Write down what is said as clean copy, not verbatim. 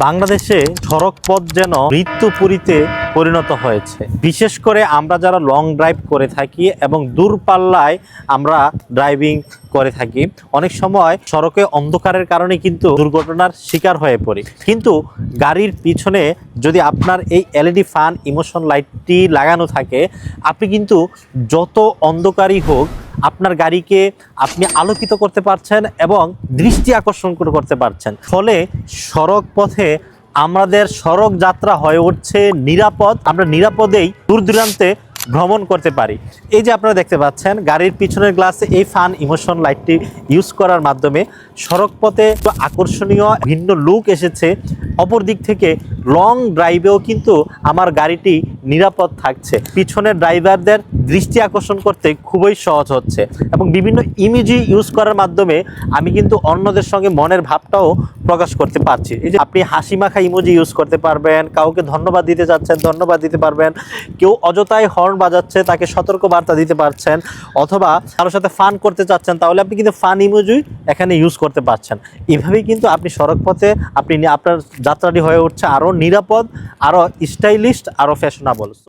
বাংলাদেশে সড়ক পথ যেন মৃত্যুপুরীতে পরিণত হয়েছে। বিশেষ করে আমরা যারা লং ড্রাইভ করে থাকি এবং দূরপাল্লায় আমরা ড্রাইভিং করে থাকি, অনেক সময় সড়কে অন্ধকারের কারণে কিন্তু দুর্ঘটনার শিকার হয়ে পড়ি। কিন্তু গাড়ির পিছনে যদি আপনার এই এলইডি ফান ইমোশন লাইটটি লাগানো থাকে, আপনি কিন্তু যত অন্ধকারই হোক আপনার গাড়িকে আপনি আলোকিত করতে পারছেন এবং দৃষ্টি আকর্ষণ করতে পারছেন। ফলে সড়ক পথে আমাদের সড়ক যাত্রা হয়ে উঠছে নিরাপদ। আমরা নিরাপদেই দূর দূরান্তে ভ্রমণ করতে পারি। এই যে আপনারা দেখতে পাচ্ছেন গাড়ির পিছনের গ্লাসে এই ফান ইমোশন লাইটটি ইউজ করার মাধ্যমে সড়ক পথে আকর্ষণীয় ভিন্ন লুক এসেছে। অপর দিক থেকে লং ড্রাইভেও কিন্তু আমার গাড়িটি নিরাপদ থাকছে। পিছনের ড্রাইভারদের দৃষ্টি আকর্ষণ করতে খুবই সহজ হচ্ছে এবং বিভিন্ন ইমেজি ইউজ করার মাধ্যমে আমি কিন্তু অন্যদের সঙ্গে মনের ভাবটাও প্রকাশ করতে পারছি। এই যে আপনি হাসি মাখা ইমোজি ইউজ করতে পারবেন, কাউকে ধন্যবাদ দিতে যাচ্ছেন ধন্যবাদ দিতে পারবেন, কেউ অযথায় হর্ন বাজাচ্ছে তাকে সতর্ক বার্তা দিতে পারছেন, অথবা কারোর সাথে ফান করতে চাচ্ছেন তাহলে আপনি কিন্তু ফান ইমোজি এখানে ইউজ করতে পারছেন। এভাবেই কিন্তু আপনি সড়ক পথে আপনার যাত্রাটি হয়ে উঠছে আরও নিরাপদ, আরও স্টাইলিশ, আরও ফ্যাশনেবল।